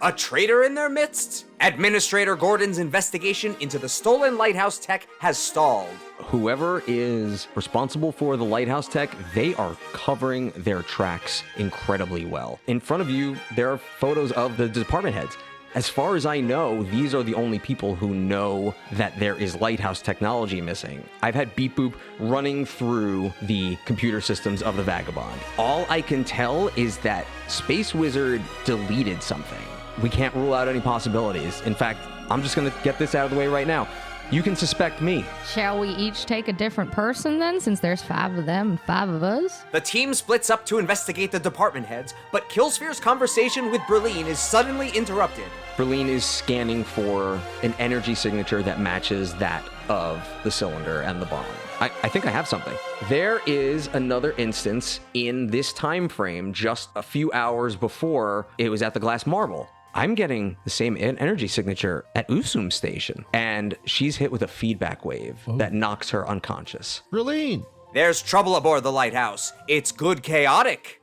A traitor in their midst? Administrator Gordon's investigation into the stolen Lighthouse tech has stalled. Whoever is responsible for the Lighthouse tech, they are covering their tracks incredibly well. In front of you, there are photos of the department heads. As far as I know, these are the only people who know that there is Lighthouse technology missing. I've had Beep Boop running through the computer systems of the Vagabond. All I can tell is that Space Wizard deleted something. We can't rule out any possibilities. In fact, I'm just going to get this out of the way right now. You can suspect me. Shall we each take a different person then, since there's 5 of them and 5 of us? The team splits up to investigate the department heads, but Killsphere's conversation with Berlin is suddenly interrupted. Berlin is scanning for an energy signature that matches that of the cylinder and the bomb. I think I have something. There is another instance in this time frame just a few hours before it was at the Glass Marble. I'm getting the same energy signature at Usum Station, and she's hit with a feedback wave that knocks her unconscious. Berlin! There's trouble aboard the Lighthouse. It's good chaotic.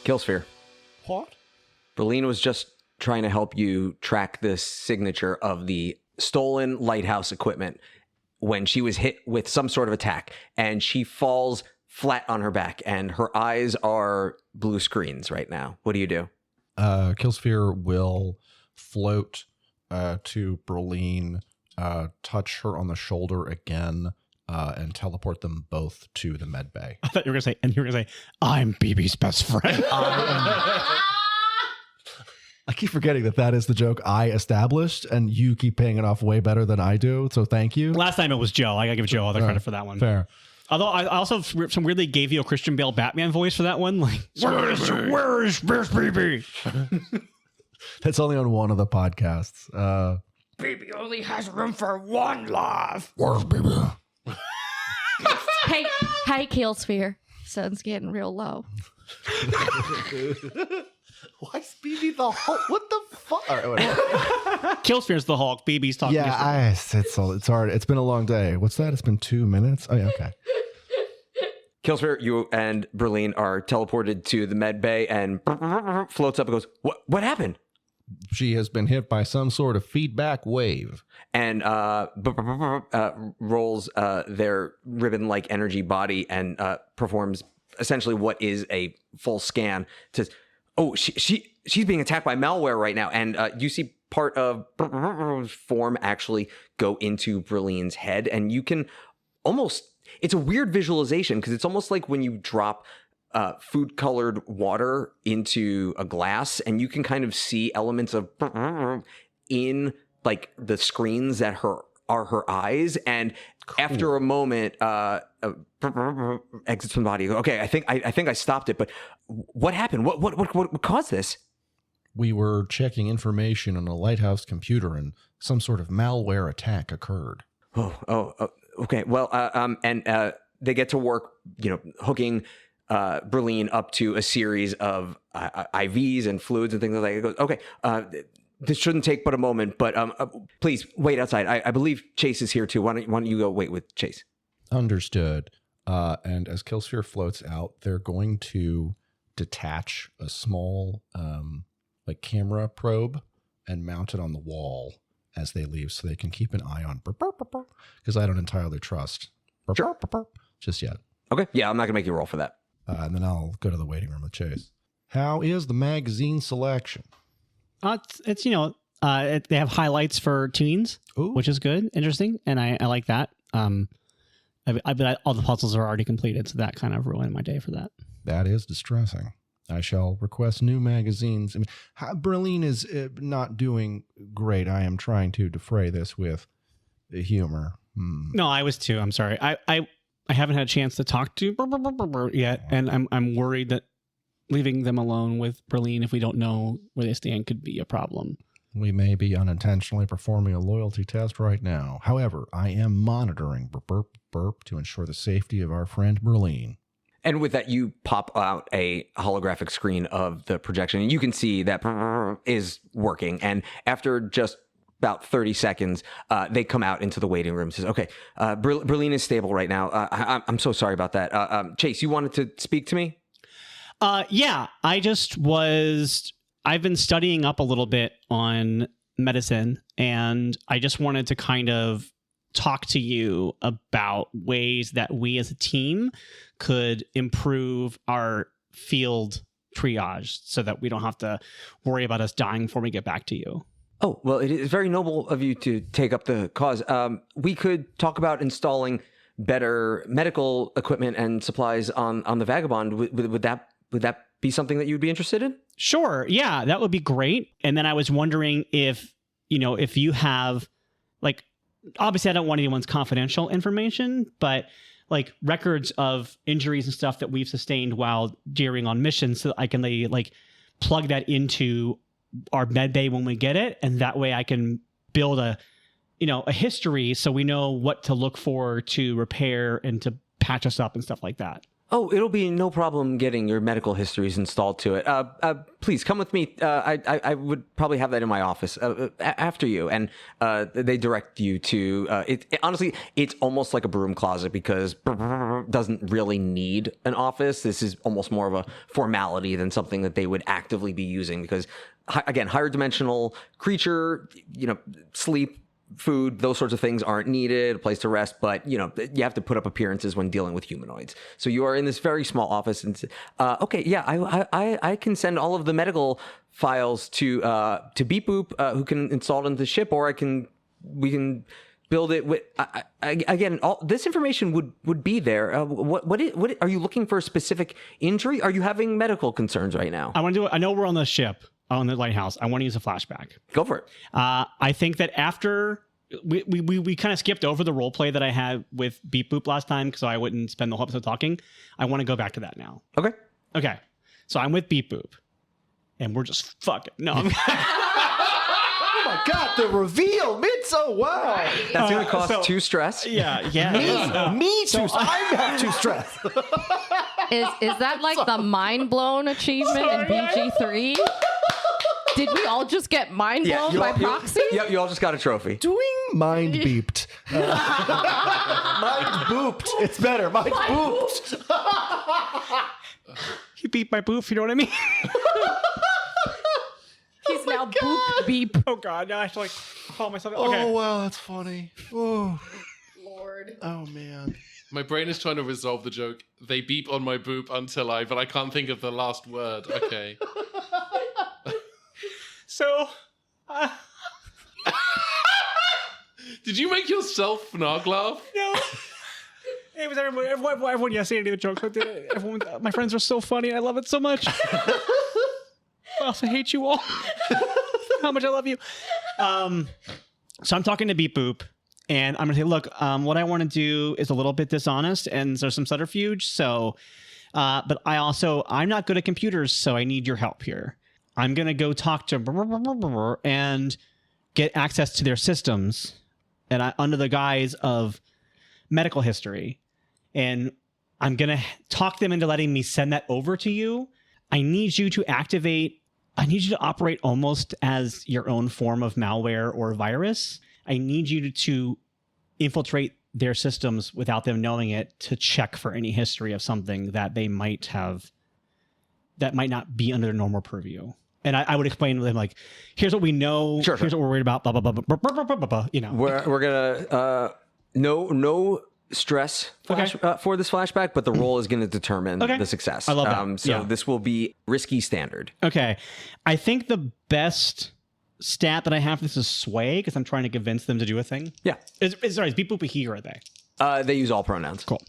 Killsphere. What? Berlin was just trying to help you track the signature of the stolen Lighthouse equipment when she was hit with some sort of attack, and she falls flat on her back, and her eyes are blue screens right now. What do you do? Killsphere will float to Berlin, touch her on the shoulder again, and teleport them both to the med bay. I thought you were going to say, I'm BB's best friend. I keep forgetting that is the joke I established, and you keep paying it off way better than I do, so thank you. Last time it was Joe. I got to give Joe all the credit for that one. Fair. Although I also some weirdly gave you a Christian Bale Batman voice for that one. Like, where's BB? That's only on one of the podcasts. Baby only has room for one laugh. Where's BB? Hey, Killsphere. Sun's getting real low. Why is BB the Hulk? What the fuck? All right, whatever. Killsphere's the Hulk. BB's talking. Yeah, it's hard. It's been a long day. What's that? It's been 2 minutes. Oh yeah, okay. Killsphere, you and Berlin are teleported to the med bay and floats up and goes, What happened? She has been hit by some sort of feedback wave. And rolls their ribbon-like energy body and performs essentially what is a full scan. Says, "Oh, she's being attacked by malware right now." And you see part of form actually go into Berlin's head, and you can almost. It's a weird visualization because it's almost like when you drop food-colored water into a glass, and you can kind of see elements of in like the screens that are her eyes. And after a moment, exits from the body. Okay, I think I stopped it, but what happened? What caused this? We were checking information on a Lighthouse computer, and some sort of malware attack occurred. Okay. Well, and they get to work, hooking Berlin up to a series of IVs and fluids and things like that. It goes, okay, this shouldn't take but a moment, but please wait outside. I believe Chase is here too. Why don't you go wait with Chase? Understood. And as Killsphere floats out, they're going to detach a small camera probe and mount it on the wall as they leave, so they can keep an eye on because I don't entirely trust just yet. Okay. Yeah, I'm not gonna make you roll for that. And then I'll go to the waiting room with Chase. How is the magazine selection? It's they have highlights for teens, which is good, interesting, and I like that. But all the puzzles are already completed, so that kind of ruined my day for that. That is distressing. I shall request new magazines. I mean, Berlin is not doing great. I am trying to defray this with humor. No, I was too. I'm sorry. I haven't had a chance to talk to yet, and I'm worried that leaving them alone with Berlin if we don't know where they stand could be a problem. We may be unintentionally performing a loyalty test right now. However, I am monitoring burp to ensure the safety of our friend Berlin. And with that, you pop out a holographic screen of the projection, and you can see that is working. And after just about 30 seconds, they come out into the waiting room. Says, "Okay, Berlin is stable right now. I'm so sorry about that. Chase, you wanted to speak to me?" Yeah, I've been studying up a little bit on medicine, and I just wanted to kind of talk to you about ways that we as a team could improve our field triage so that we don't have to worry about us dying before we get back to you. Oh, well, it is very noble of you to take up the cause. We could talk about installing better medical equipment and supplies on the Vagabond. Would that be something that you'd be interested in? Sure. Yeah, that would be great. And then I was wondering if you have, like, obviously I don't want anyone's confidential information, but like records of injuries and stuff that we've sustained while during on missions, so that I can like plug that into our med bay when we get it. And that way I can build a history so we know what to look for to repair and to patch us up and stuff like that. Oh, it'll be no problem getting your medical histories installed to it. Please come with me. I would probably have that in my office after you. And they direct you to honestly, it's almost like a broom closet because doesn't really need an office. This is almost more of a formality than something that they would actively be using because, again, higher dimensional creature, sleep, food, those sorts of things aren't needed, a place to rest, but you have to put up appearances when dealing with humanoids. So you are in this very small office, and okay, yeah, I can send all of the medical files to Beep Boop, who can install it into the ship, or we can build it with. Again, all this information would be there. What are you looking for? A specific injury? Are you having medical concerns right now? I know we're on the ship. On the Lighthouse, I want to use a flashback. Go for it. I think that after we kind of skipped over the role play that I had with Beep Boop last time, so I wouldn't spend the whole episode talking. I want to go back to that now. Okay. So I'm with Beep Boop, and we're just fucking no. Oh my god, the reveal! Mitzo, wow. That's going to cost 2 stress. Yeah. Me too. I have 2 stress. Is that like the mind blown achievement in BG3? Did we all just get mind blown by proxy? Yep, you all just got a trophy. Doing mind beeped. Mind booped. It's better. Mind booped. He beeped my boof, you know what I mean? He's now boop beep. Oh god, now I have to like call myself. Okay. Oh wow, that's funny. Oh Lord. Oh man. My brain is trying to resolve the joke. They beep on my boop until but I can't think of the last word. Okay. So, did you make yourself Fnog laugh? no. It was everyone yesterday did a joke. So I did it. Everyone, my friends are so funny. I love it so much. I also hate you all. How much I love you. So I'm talking to Beep Boop, and I'm gonna say, look, what I want to do is a little bit dishonest, and there's some subterfuge. So, but I'm not good at computers, so I need your help here. I'm going to go talk to and get access to their systems and under the guise of medical history. And I'm going to talk them into letting me send that over to you. I need you to operate almost as your own form of malware or virus. I need you to infiltrate their systems without them knowing it to check for any history of something that they might have that might not be under their normal purview. And I would explain to them, like, here's what we know. Sure. Here's what we're worried about. Blah, blah, blah, blah, blah, blah, blah, blah, We're going to, no stress for this flashback, but the role is going to determine the success. I love that. So this will be risky standard. Okay. I think the best stat that I have for this is sway, because I'm trying to convince them to do a thing. Yeah. Is Beep Boop a he or are they? They use all pronouns. Cool.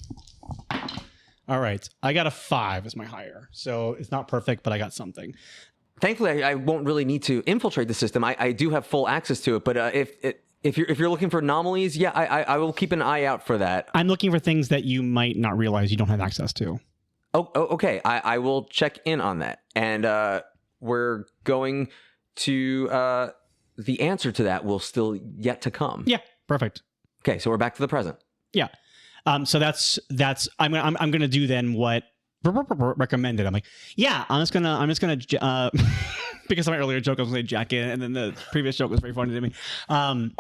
All right. I got a 5 as my higher. So it's not perfect, but I got something. Thankfully, I won't really need to infiltrate the system. I do have full access to it, but if you're looking for anomalies, I will keep an eye out for that. I'm looking for things that you might not realize you don't have access to. Okay. I will check in on that. And we're going to the answer to that will still yet to come. Yeah, perfect. Okay, so we're back to the present. Yeah. So that's I'm gonna do then what recommended. I'm like, yeah, I'm just gonna because of my earlier joke I was gonna say jack in, and then the previous joke was very funny to me.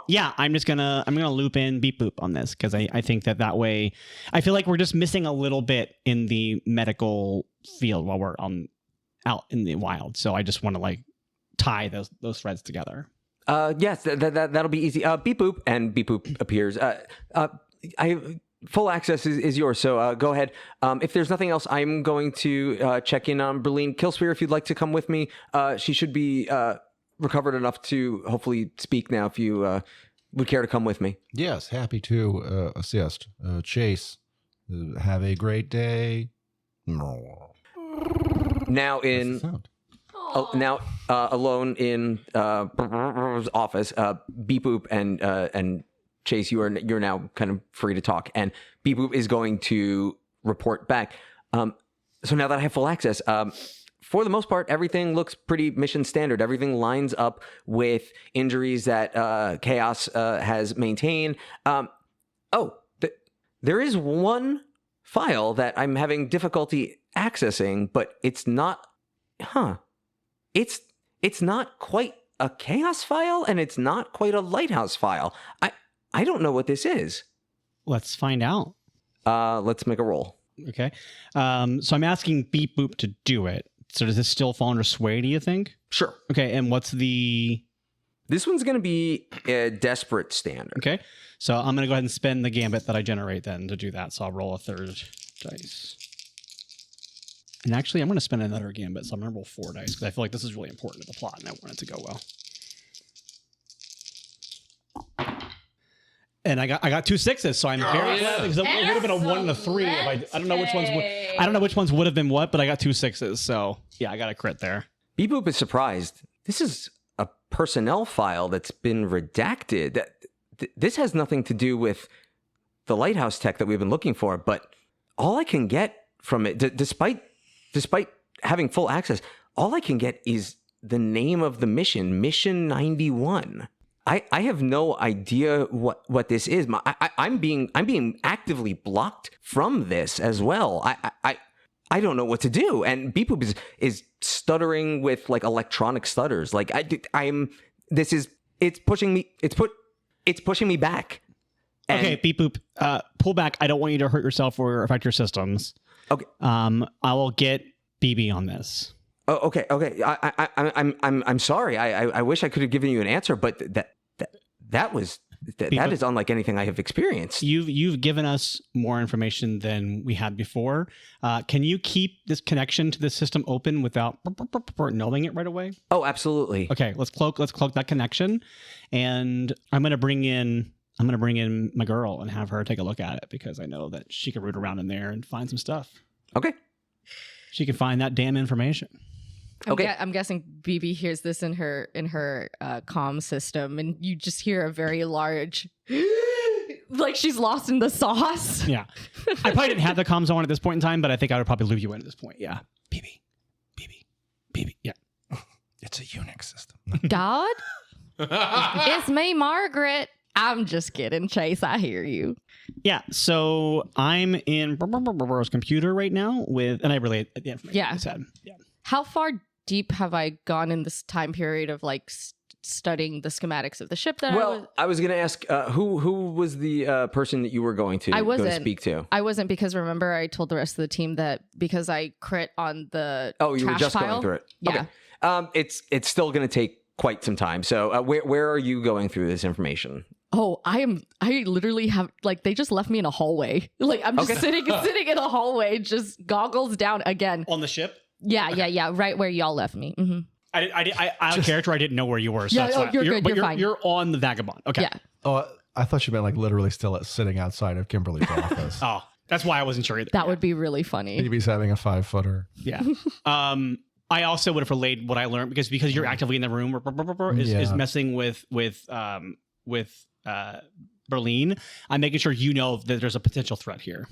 Yeah, I'm gonna loop in beep boop on this because I think that way I feel like we're just missing a little bit in the medical field while we're out in the wild. So I just want to like tie those threads together. Yes, that'll be easy. Beep boop, and beep boop appears. Full access is yours, so go ahead. If there's nothing else, I'm going to check in on Berlin. Killsphere, if you'd like to come with me, she should be recovered enough to hopefully speak now. If you would care to come with me. Yes, happy to assist. Chase, have a great day. Now alone in office, beep boop and Chase, you're now kind of free to talk, and beep boop is going to report back. So now that I have full access, for the most part, everything looks pretty mission standard. Everything lines up with injuries that Chaos has maintained. There is one file that I'm having difficulty accessing, but it's not. It's not quite a Chaos file, and it's not quite a Lighthouse file. I don't know what this is. Let's find out. Let's make a roll. Okay. So I'm asking beep boop to do it. So does this still fall under sway, do you think? Sure. Okay, and what's the... This one's going to be a desperate standard. Okay, so I'm going to go ahead and spend the gambit that I generate then to do that. So I'll roll a third dice. And actually, I'm going to spend another gambit, so I'm going to roll 4 dice, because I feel like this is really important to the plot, and I want it to go well. And I got 2 6s, so I'm very glad, because it would have been a 1 and a 3 if I don't know which ones would have been what, but I got 2 6s, so yeah, I got a crit there. Beep Boop is surprised. This is a personnel file that's been redacted. This has nothing to do with the Lighthouse tech that we've been looking for, but all I can get from it, despite having full access, all I can get is the name of the mission, Mission 91. I have no idea what this is. I'm being actively blocked from this as well. I don't know what to do. And Beep Boop is stuttering with like electronic stutters. Like it's pushing me back. And okay, Beep Boop, pull back. I don't want you to hurt yourself or affect your systems. Okay. I will get BB on this. Oh, okay. I'm sorry. I wish I could have given you an answer, but that is unlike anything I have experienced. You've given us more information than we had before. Can you keep this connection to the system open without knowing it right away? Oh, absolutely. Okay, let's cloak that connection, and I'm gonna bring in my girl and have her take a look at it because I know that she can root around in there and find some stuff. Okay. She can find that damn information. I'm guessing BB hears this in her comm system, and you just hear a very large, like she's lost in the sauce. Yeah, I probably didn't have the comms on at this point in time, but I think I would probably loop you in at this point. Yeah, BB. Yeah, it's a Unix system. God, it's me, Margaret. I'm just kidding, Chase. I hear you. Yeah, so I'm in Burr's computer right now and I relay the information I said. Yeah. How far deep have I gone in this time period of like studying the schematics of the ship that I was going to ask who was the person that you were going to go speak to? I wasn't, because remember I told the rest of the team that because I crit on the you were just pile, going through it. Yeah. Okay. It's still going to take quite some time. So where are you going through this information? Oh, I literally have, like, they just left me in a hallway. Like, I'm just sitting in a hallway, just goggles down again. On the ship? Yeah. Right where y'all left me. Mm-hmm. I out of character, I didn't know where you were. So yeah, you're good. You're fine. You're on the Vagabond. Okay. Yeah. Oh, I thought you meant like literally still sitting outside of Kimberly's office. Oh, that's why I wasn't sure either. That would be really funny. BB's having a 5-footer. Yeah. I also would have relayed what I learned because you're actively in the room is messing with Berlin. I'm making sure you know that there's a potential threat here.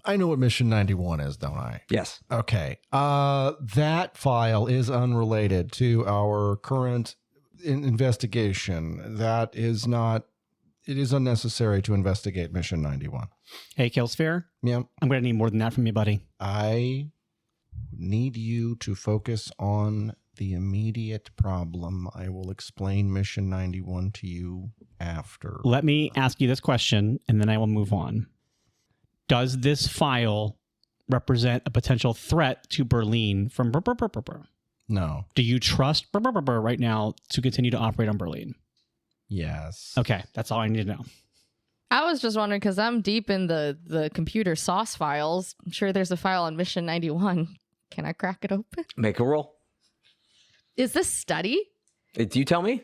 I know what Mission 91 is, don't I? Yes. Okay. That file is unrelated to our current investigation. That is not. It is unnecessary to investigate Mission 91. Hey, Killsphere. Yeah. I'm going to need more than that from you, buddy. I need you to focus on the immediate problem. I will explain Mission 91 to you after. Let me ask you this question, and then I will move on. Does this file represent a potential threat to Berlin from No. Do you trust right now to continue to operate on Berlin? Yes. Okay, that's all I need to know. I was just wondering because I'm deep in the computer sauce files. I'm sure there's a file on Mission 91. Can I crack it open? Make a roll. Is this study? Do you tell me?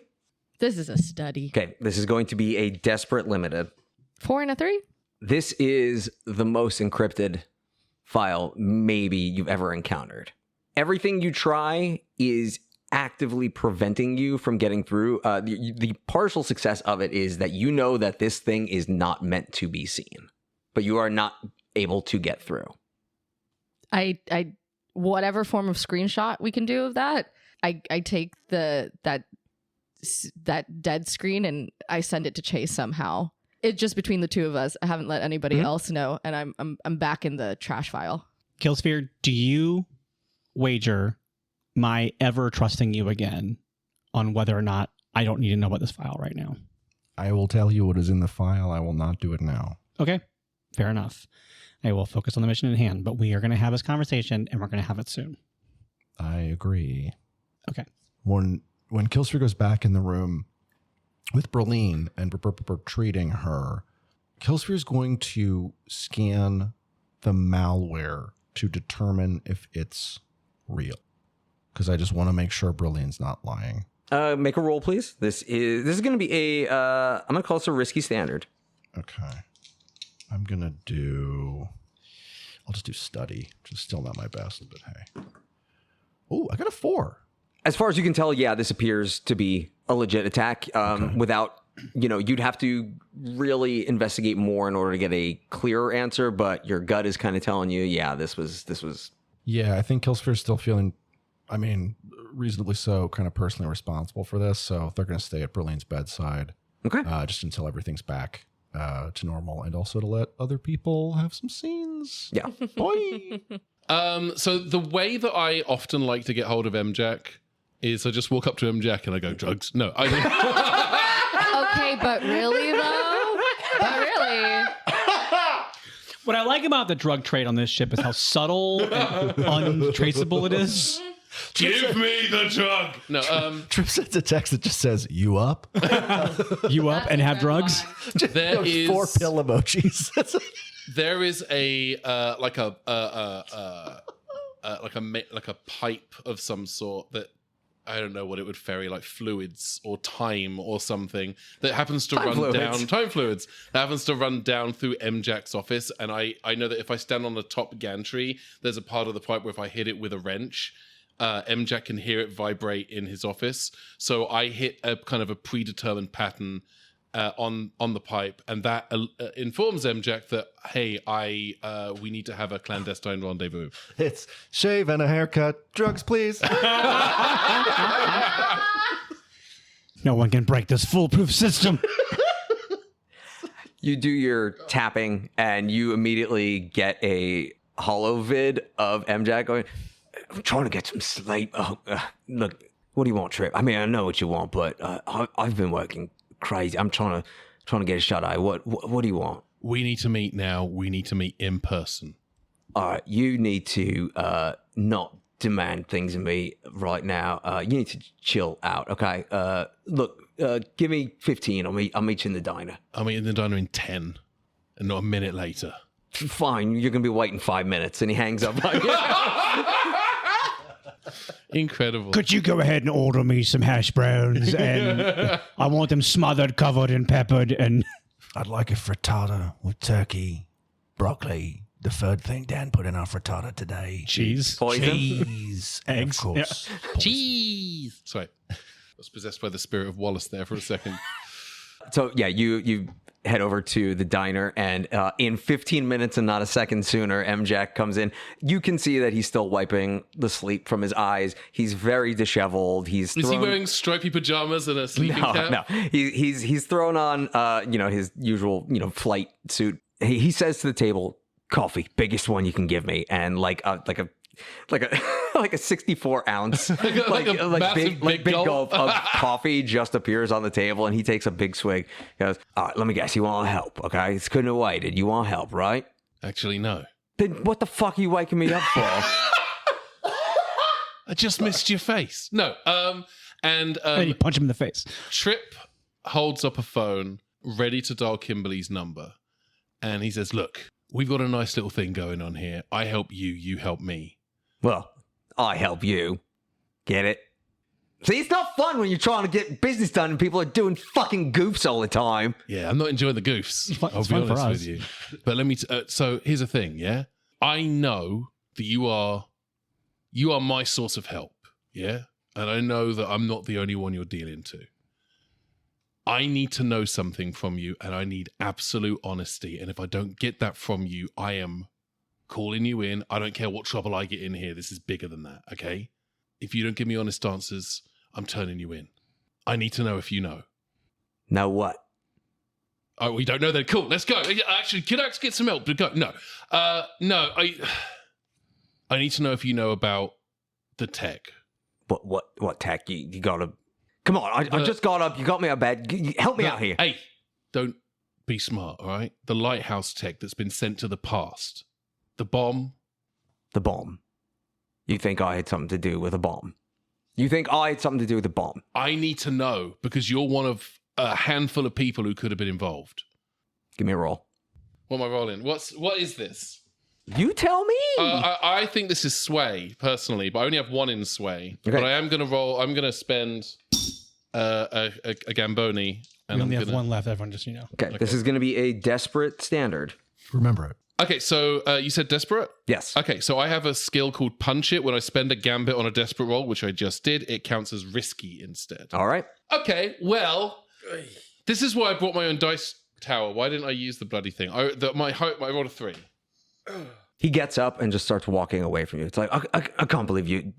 This is a study. Okay, this is going to be a desperate limited. 4 and a 3? This is the most encrypted file maybe you've ever encountered. Everything you try is actively preventing you from getting through. The partial success of it is that you know that this thing is not meant to be seen, but you are not able to get through. I whatever form of screenshot we can do of that, I take that dead screen and I send it to Chase somehow. It's just between the two of us. I haven't let anybody else know, and I'm back in the trash file. Killsphere, do you wager my ever trusting you again on whether or not I don't need to know about this file right now? I will tell you what is in the file. I will not do it now. Okay, fair enough. I will focus on the mission in hand, but we are going to have this conversation, and we're going to have it soon. I agree. Okay. When Killsphere goes back in the room with Berlin and treating her, Killsphere is going to scan the malware to determine if it's real. Because I just want to make sure Berlin's not lying. Make a roll, please. This is going to be a, I'm going to call this a risky standard. Okay. I'll just do study, which is still not my best, but hey. Oh, I got a 4. As far as you can tell, yeah, this appears to be a legit attack. Without, you'd have to really investigate more in order to get a clearer answer, but your gut is kind of telling you, yeah, this was. Yeah, I think Killsphere's still feeling, reasonably so, kind of personally responsible for this. So they're going to stay at Berlin's bedside. Okay. Just until everything's back to normal, and also to let other people have some scenes. Yeah. Boy. So the way that I often like to get hold of MJack is I just walk up to MJack and I go, drugs? No. Okay, but really though? But really? What I like about the drug trade on this ship is how subtle and untraceable it is. Give me the drug. No, Trip sends a text that just says, "You up?" You up and have drugs? there is 4 pill emojis. there is a like a pipe of some sort that I don't know what it would ferry, like fluids or time or something that happens to time fluids that happens to run down through MJack's office. And I know that if I stand on the top gantry, there's a part of the pipe where if I hit it with a wrench, MJack can hear it vibrate in his office. So I hit a kind of a predetermined pattern on the pipe, and that informs MJack that, hey, we need to have a clandestine rendezvous. It's shave and a haircut. Drugs, please. No one can break this foolproof system. You do your tapping, and you immediately get a holo vid of MJack going, I'm trying to get some sleep. Look, what do you want, Trip? I mean, I know what you want, but I've been working crazy. I'm trying to get a shut eye. What do you want? We need to meet now. We need to meet in person. All right, you need to not demand things of me right now. You need to chill out, okay? Look, give me 15. I'll meet you in the diner. I'll meet in the diner in 10, and not a minute later. Fine, you're gonna be waiting 5 minutes, and he hangs up. Incredible. Could you go ahead and order me some hash browns? And I want them smothered, covered, and peppered. And I'd like a frittata with turkey, broccoli, the third thing Dan put in our frittata today. cheese. Poison. Cheese. Eggs. Of course. Cheese. Sorry. I was possessed by the spirit of Wallace there for a second. So yeah, you head over to the diner, and in 15 minutes and not a second sooner, M-Jack comes in. You can see that he's still wiping the sleep from his eyes. He's very disheveled. Is he wearing stripy pajamas and a sleeping cap? No. He's thrown on his usual flight suit. He says to the table, "Coffee, biggest one you can give me," and like a 64 ounce big gulp of coffee just appears on the table, and he takes a big swig. He goes, "All right, let me guess, you want help? Okay, it's couldn't have waited. You want help, right?" Actually, no. Then what the fuck are you waking me up for? I just missed your face. No. And you punch him in the face. Trip holds up a phone ready to dial Kimberly's number, and he says, "Look, we've got a nice little thing going on here. I help you, you help me." Well, I help you. Get it? See, it's not fun when you're trying to get business done and people are doing fucking goofs all the time. Yeah, I'm not enjoying the goofs. I'll be honest with you. But let me. So here's the thing. Yeah, I know that you are my source of help. Yeah, and I know that I'm not the only one you're dealing to. I need to know something from you, and I need absolute honesty. And if I don't get that from you, I am calling you in. I don't care what trouble I get in here. This is bigger than that, okay? If you don't give me honest answers, I'm turning you in. I need to know if you know. Know what? Oh, we don't know then. Cool, let's go. Actually, can I get some help? Go. No. No, I need to know if you know about the tech. What tech? You gotta... Come on, I just got up. You got me out of bed. Help me out here. Hey, don't be smart, all right? The Lighthouse tech that's been sent to the past. The bomb? The bomb. You think I had something to do with a bomb? You think I had something to do with the bomb? I need to know because you're one of a handful of people who could have been involved. Give me a roll. What am I rolling? What is this? You tell me. I think this is sway, personally, but I only have one in sway. Okay. But I am going to roll. I'm going to spend a Gamboni. And we only have one left, everyone, just so you know. Okay, this is going to be a desperate standard. Remember it. Okay, so you said desperate? Yes. Okay, so I have a skill called Punch It. When I spend a gambit on a desperate roll, which I just did, it counts as risky instead. All right. Okay, well, this is why I brought my own dice tower. Why didn't I use the bloody thing? I rolled a 3. He gets up and just starts walking away from you. It's like, I can't believe you.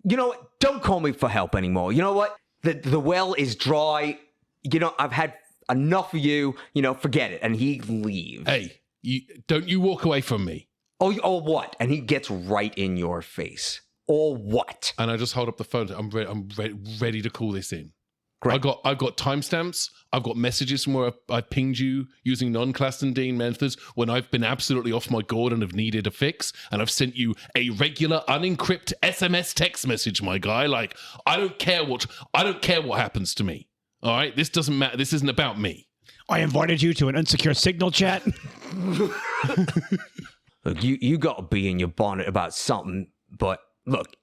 You know what? Don't call me for help anymore. You know what? The well is dry. I've had enough of you. Forget it. And he leaves. Hey. Don't you walk away from me. Oh, what? And he gets right in your face. Or what? And I just hold up the phone. I'm ready to call this in. Great. I've got timestamps. I've got messages from where I pinged you using non-Claston-Dean methods when I've been absolutely off my gourd and have needed a fix. And I've sent you a regular unencrypted SMS text message, my guy. Like, I don't care what happens to me. All right? This doesn't matter. This isn't about me. I invited you to an unsecure signal chat. Look, you got to be in your bonnet about something, but look,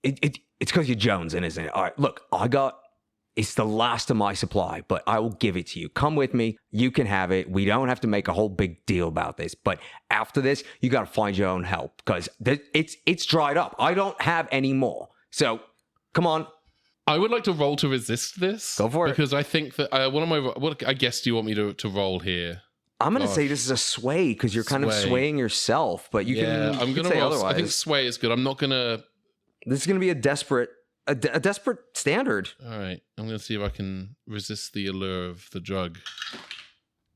it's because you're jonesing, isn't it? All right, look, it's the last of my supply, but I will give it to you. Come with me. You can have it. We don't have to make a whole big deal about this, but after this, you got to find your own help because it's dried up. I don't have any more. So, come on. I would like to roll to resist this. Go for it. Because I think that what I guess do you want me to roll here? I'm going to say this is a sway because you're kind of swaying yourself, but you can. I'm going to roll. Otherwise. I think sway is good. I'm not going to. This is going to be a desperate standard. All right, I'm going to see if I can resist the allure of the drug.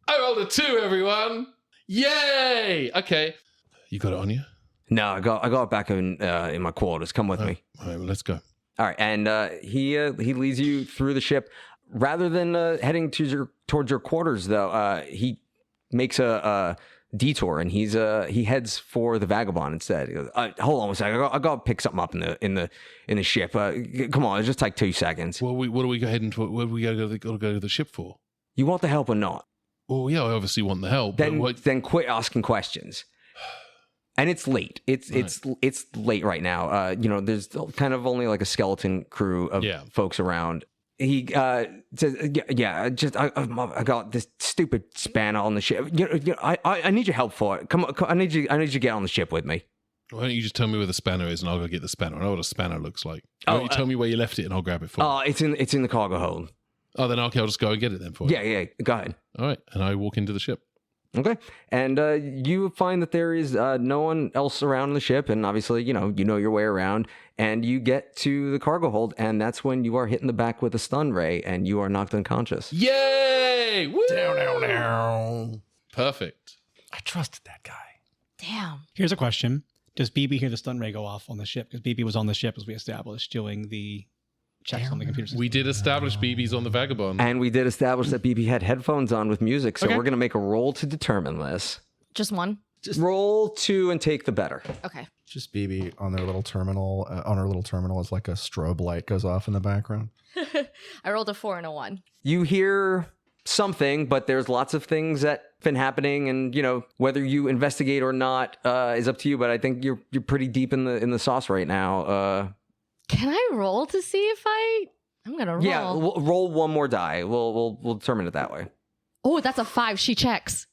I rolled a 2, everyone. Yay! Okay, you got it on you? No, I got it back in my quarters. Come with me. All right, well, let's go. All right, and he leads you through the ship. Rather than heading towards your quarters, though, he makes a detour and he heads for the Vagabond instead. He goes, hold on a second, I got to pick something up in the ship. Come on, it'll just take 2 seconds. Well, what are we heading to? What are we got to go to the ship for? You want the help or not? Well, yeah, I obviously want the help. Then quit asking questions. And it's late. It's late right now. There's kind of only like a skeleton crew of folks around. He says, I got this stupid spanner on the ship. I need your help for it. Come on, I need you to get on the ship with me. Why don't you just tell me where the spanner is and I'll go get the spanner. I know what a spanner looks like. Why don't you tell me where you left it and I'll grab it for you? It's in the cargo hold. Oh, then okay, I'll just go and get it then for you. Yeah, go ahead. All right, and I walk into the ship. Okay. And you find that there is no one else around the ship, and obviously, you know your way around, and you get to the cargo hold, and that's when you are hit in the back with a stun ray, and you are knocked unconscious. Yay! Woo! Down. Perfect. I trusted that guy. Damn. Here's a question. Does BB hear the stun ray go off on the ship? Because BB was on the ship, as we established, doing the checks on the computer system. We did establish BB's on the Vagabond. And we did establish that BB had headphones on with music, so Okay. we're going to make a roll to determine this. Just one? Roll 2 and take the better. Okay. Just BB on their little terminal. On her little terminal is like a strobe light goes off in the background. I rolled a 4 and a 1. You hear something, but there's lots of things that have been happening, and whether you investigate or not is up to you. But I think you're pretty deep in the sauce right now. Can I roll to see if I'm gonna roll? Yeah, roll one more die. We'll determine it that way. Oh, that's a 5. She checks.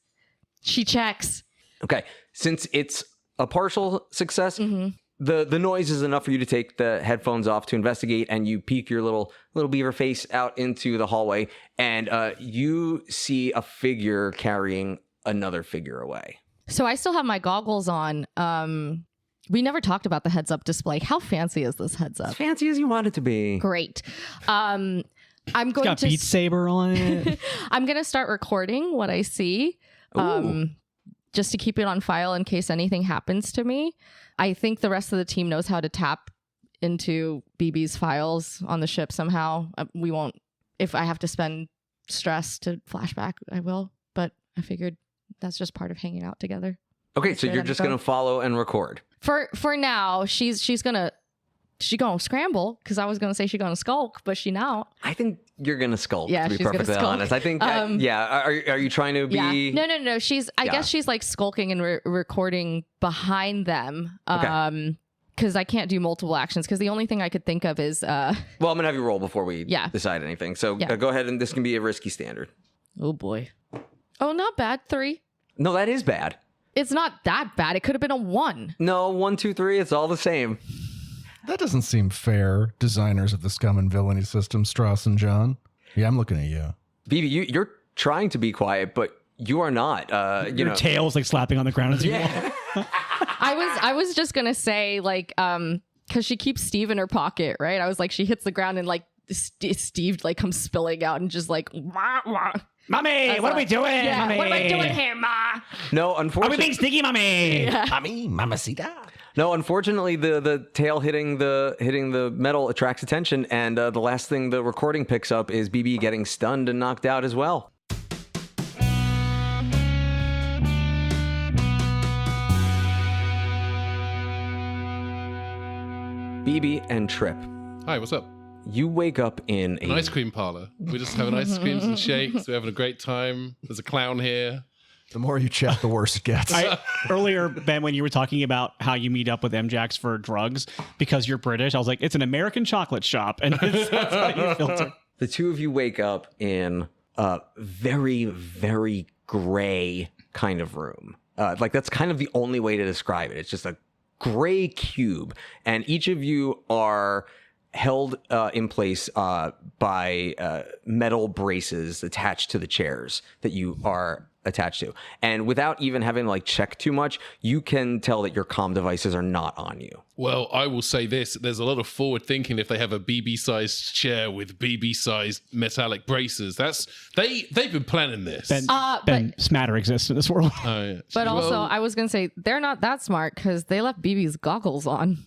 Okay, since it's a partial success, the noise is enough for you to take the headphones off to investigate, and you peek your little beaver face out into the hallway, and you see a figure carrying another figure away. So I still have my goggles on. We never talked about the heads up display. How fancy is this heads As up? fancy as you want it to be. Great. I'm going Got to Beat Saber on it. I'm going to start recording what I see. Just to keep it on file in case anything happens to me. I think the rest of the team knows how to tap into BB's files on the ship somehow. We won't, if I have to spend stress to flashback, I will. But I figured that's just part of hanging out together. Okay, so you're just going to follow and record. For now, she's gonna scramble, because I was gonna say she's gonna skulk, but she not. I think you're gonna skulk. Yeah, to be she's gonna perfectly skulk. honest. I think. Are you trying to be? Yeah. No. I guess she's like skulking and recording behind them. Okay. Because I can't do multiple actions. Because the only thing I could think of is. Well, I'm gonna have you roll before we Yeah. decide anything. So Yeah. go ahead, and this can be a risky standard. Oh boy. Oh, not bad. 3. No, that is bad. It's not that bad. It could have been a 1. No, 1, 2, 3. It's all the same. That doesn't seem fair, designers of the scum and villainy system, Strauss and John. Yeah, I'm looking at you. BB, you're trying to be quiet, but you are not. Your tail's like slapping on the ground as you walk. I was just gonna say like because she keeps Steve in her pocket, right? I was like, she hits the ground and like Steve like comes spilling out and just like wah, wah. Mommy, what are we doing? Yeah, Mommy? what am I doing here, Ma? No, Are we unfortunately. being sneaky, mommy? Mommy, mamacita. No, unfortunately, the tail hitting the metal attracts attention, and the last thing the recording picks up is BB getting stunned and knocked out as well. BB and Trip, Hi, what's up? you wake up in An ice cream parlor. We're just having ice creams and shakes. We're having a great time. There's a clown here. The more you chat, the worse it gets. Earlier, Ben, when you were talking about how you meet up with MJax for drugs because you're British, I was like, it's an American chocolate shop. And that's how you filter. The two of you wake up in a very, very gray kind of room. Like that's kind of the only way to describe it. It's just a gray cube, and each of you are held in place by metal braces attached to the chairs that you are attached to. And without even having like check too much, you can tell that your comm devices are not on you. Well, I will say this. There's a lot of forward thinking if they have a BB-sized chair with BB-sized metallic braces. They've been planning this. Ben, Smatter exists in this world. Oh, yeah. But also, Well, I was gonna say they're not that smart because they left BB's goggles on.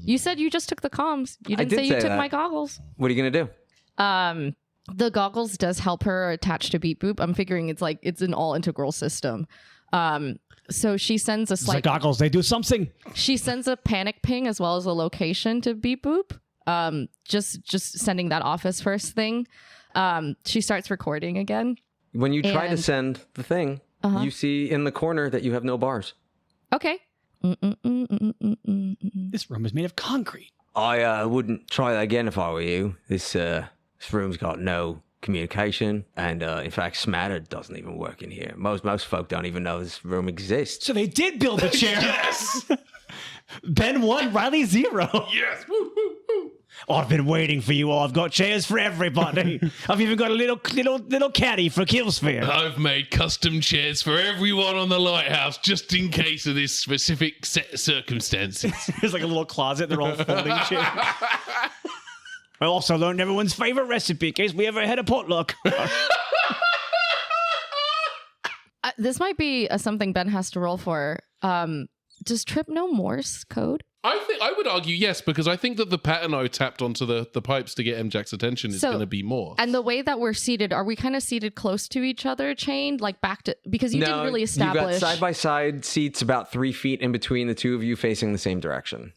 You said you just took the comms. You didn't did say you say took that. my goggles. What are you going to do? The goggles does help her attach to Beep Boop. I'm figuring it's an all integral system. So she sends a It's like slight. goggles, they do something. She sends a panic ping as well as a location to Beep Boop. Just sending that off as first thing. She starts recording again. When you try to And- send the thing, you see in the corner that you have no bars. Okay. This room is made of concrete. I wouldn't try that again if I were you. This room's got no communication, and in fact, Smatter doesn't even work in here. Most folk don't even know this room exists. So they did build the chair. Yes. Ben 1, Riley 0. yes. Woo, woo, woo. I've been waiting for you all. I've got chairs for everybody. I've even got a little caddy for Killsphere. I've made custom chairs for everyone on the lighthouse just in case of this specific set of circumstances. There's like a little closet. They're all folding chairs. I also learned everyone's favorite recipe in case we ever had a potluck. This might be something Ben has to roll for. Does Trip know Morse code? I would argue yes, because I think that the pattern I tapped onto the pipes to get MJack's attention is going to be more. And the way that we're seated, are we kind of seated close to each other, chained, like back to, because you didn't really establish. You've got side-by-side seats about 3 feet in between the two of you facing the same direction.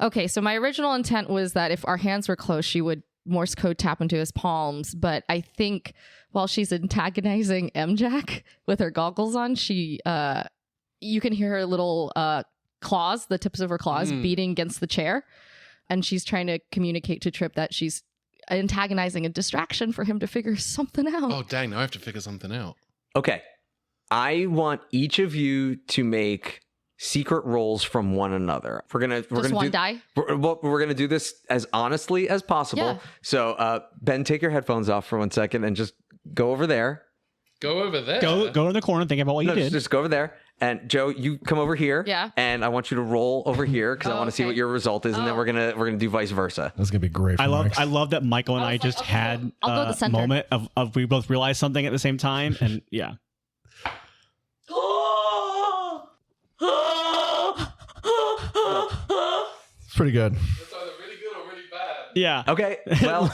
Okay, so my original intent was that if our hands were close, she would Morse code tap into his palms. But I think while she's antagonizing MJack with her goggles on, she, you can hear her little claws, the tips of her claws beating against the chair. And she's trying to communicate to Trip that she's antagonizing a distraction for him to figure something out. Oh, dang, now I have to figure something out. Okay. I want each of you to make secret rolls from one another. We're gonna one die? We're gonna do this as honestly as possible. Yeah. So Ben, take your headphones off for 1 second and just go over there. Go over there. Go in the corner, think about what you did. Just go over there. And Joe, you come over here. Yeah. And I want you to roll over here because I want to see what your result is, and then we're gonna do vice versa. That's gonna be great. I love that Michael and I just had I'll go to the a center. moment of we both realized something at the same time, and yeah. It's pretty good. It's either really good or really bad. Yeah. Okay. Well,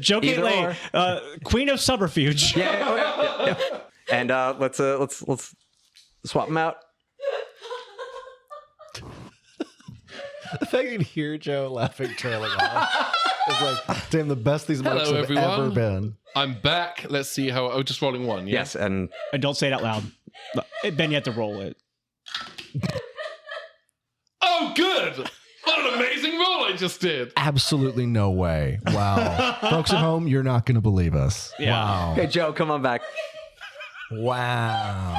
Châu Kate Lê, Queen of Subterfuge. yeah. And let's swap them out. The fact you can hear Joe laughing, trailing off, is like, damn, the best these mics have everyone. ever been. I'm back. Let's see how. Oh, just rolling one. Yeah? Yes, and And don't say it out loud. Ben, you have to roll it. Oh, good. What an amazing roll I just did. Absolutely no way. Wow. Folks at home, you're not going to believe us. Yeah. Wow. hey Joe, come on back. Wow.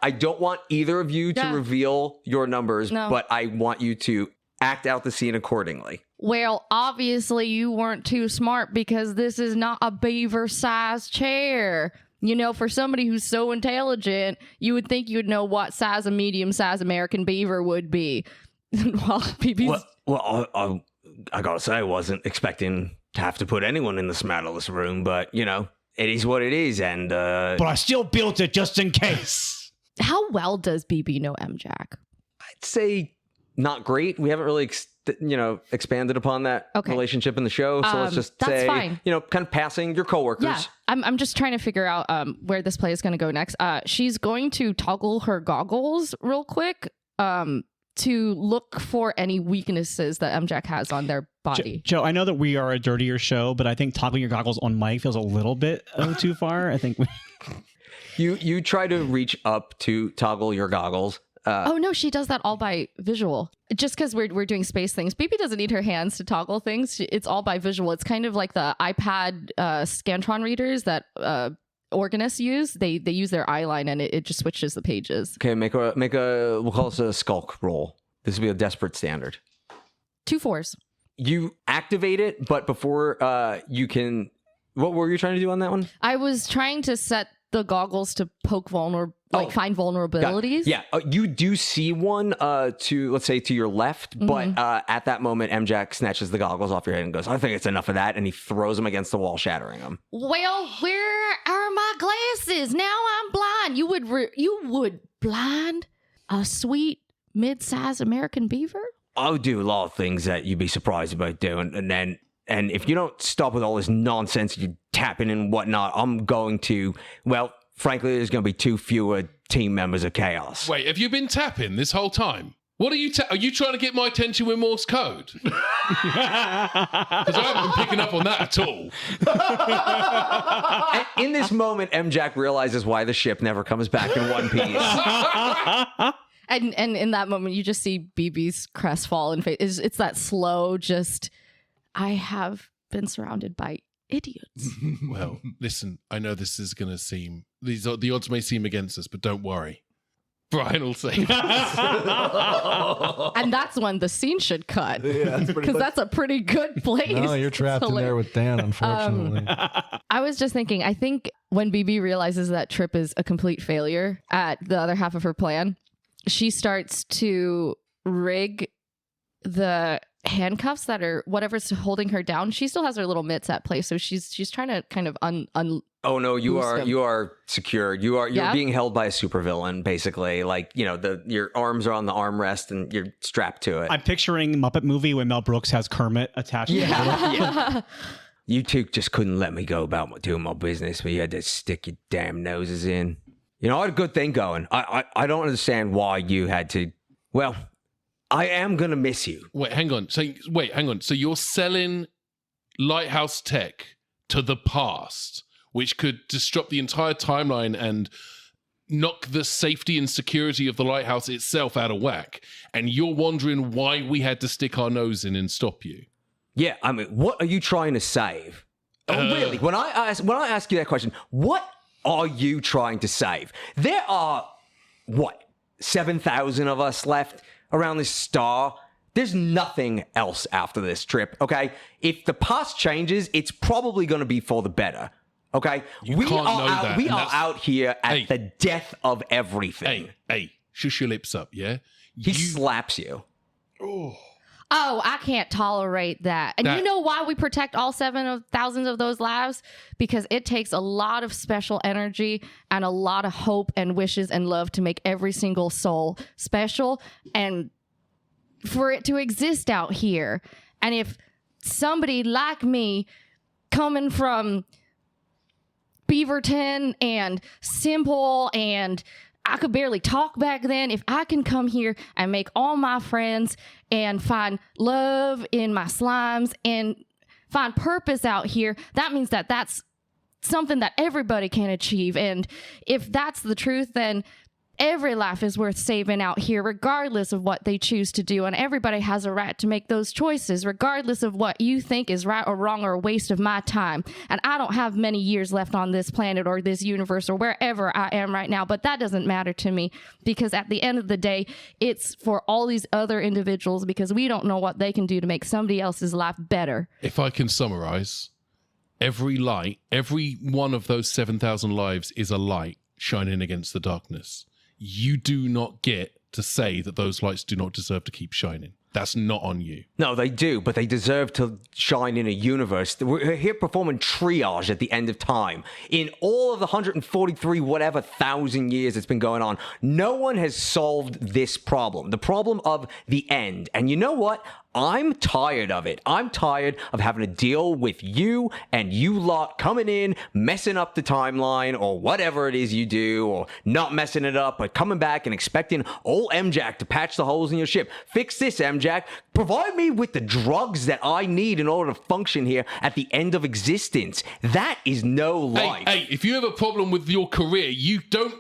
I don't want either of you to Yeah. reveal your numbers, No. but I want you to act out the scene accordingly. Well, obviously you weren't too smart because this is not a beaver-sized chair. You know, for somebody who's so intelligent, you would think you'd know what size a medium-sized American beaver would be. Well, BB's... Well, I gotta say, I wasn't expecting to have to put anyone in the smatterless room, but, you know, it is what it is, and, But I still built it just in case. How well does BB know MJack? I'd say not great. We haven't really, expanded upon that relationship in the show, so let's just that's say, fine. kind of passing your coworkers. Yeah, I'm just trying to figure out where this play is going to go next. She's going to toggle her goggles real quick to look for any weaknesses that MJack has on their body. Joe, I know that we are a dirtier show, but I think toggling your goggles on mic feels a little bit too far. I think You try to reach up to toggle your goggles. Oh no, she does that all by visual. Just because we're doing space things, BB doesn't need her hands to toggle things. It's all by visual. It's kind of like the iPad Scantron readers that organists use. They use their eye line and it just switches the pages. Okay, make a we'll call this a skulk roll. This will be a desperate standard. 2 4s. You activate it, but before you can, what were you trying to do on that one? I was trying to set the goggles to poke find vulnerabilities. Yeah, you do see one to, let's say, to your left, but at that moment, MJack snatches the goggles off your head and goes, I think it's enough of that, and he throws them against the wall, shattering them. Well, where are my glasses? Now I'm blind. You would blind a sweet mid-sized American beaver? I'll do a lot of things that you'd be surprised about doing, and if you don't stop with all this nonsense, you tapping and whatnot, I'm going to, well, frankly, there's going to be too fewer team members of Chaos. Wait, have you been tapping this whole time? What are you are you trying to get my attention with Morse code? Because I haven't been picking up on that at all. And in this moment, MJack realizes why the ship never comes back in one piece. And in that moment, you just see BB's crestfallen face. It's that slow, just, I have been surrounded by idiots. Well, listen, I know this is going to seem, the odds may seem against us, but don't worry. Brian will say. And that's when the scene should cut. Because that's a pretty good place. No, you're trapped in there with Dan, unfortunately. I was just thinking, I think when BB realizes that Trip is a complete failure at the other half of her plan, she starts to rig the handcuffs that are whatever's holding her down. She still has her little mitts at play, so she's trying to kind of Oh no, you them. are secured. You're Yeah? being held by a supervillain, basically. Like, you know, your arms are on the armrest and you're strapped to it. I'm picturing Muppet movie when Mel Brooks has Kermit attached. Yeah. You two just couldn't let me go about doing my business, but you had to stick your damn noses in. You know, I had a good thing going. I don't understand why you had to. Well, I am gonna miss you. Wait, hang on. So you're selling Lighthouse tech to the past, which could disrupt the entire timeline and knock the safety and security of the lighthouse itself out of whack. And you're wondering why we had to stick our nose in and stop you. Yeah, I mean, what are you trying to save? Oh, really? When I ask you that question, what are you trying to save? There are, 7,000 of us left around this star? There's nothing else after this trip, okay? If the past changes, it's probably going to be for the better, okay? You can't know that, We and are out here at the death of everything. Hey, shush your lips up, yeah? He slaps you. Oh, I can't tolerate that. And you know why we protect all 7,000 of those lives? Because it takes a lot of special energy and a lot of hope and wishes and love to make every single soul special and for it to exist out here. And if somebody like me coming from Beaverton and Simple and I could barely talk back then. If I can come here and make all my friends and find love in my slimes and find purpose out here, that means that that's something that everybody can achieve. And if that's the truth, then every life is worth saving out here, regardless of what they choose to do. And everybody has a right to make those choices, regardless of what you think is right or wrong or a waste of my time. And I don't have many years left on this planet or this universe or wherever I am right now, but that doesn't matter to me because at the end of the day, it's for all these other individuals because we don't know what they can do to make somebody else's life better. If I can summarize, every one of those 7,000 lives is a light shining against the darkness. You do not get to say that those lights do not deserve to keep shining. That's not on you. No, they do, but they deserve to shine in a universe. We're here performing triage at the end of time. In all of the 143 whatever thousand years it's been going on, no one has solved this problem, the problem of the end. And you know what? I'm tired of it. I'm tired of having to deal with you and you lot coming in, messing up the timeline or whatever it is you do, or not messing it up, but coming back and expecting old MJack to patch the holes in your ship. Fix this, MJack. Provide me with the drugs that I need in order to function here at the end of existence. That is no life. Hey, if you have a problem with your career, you don't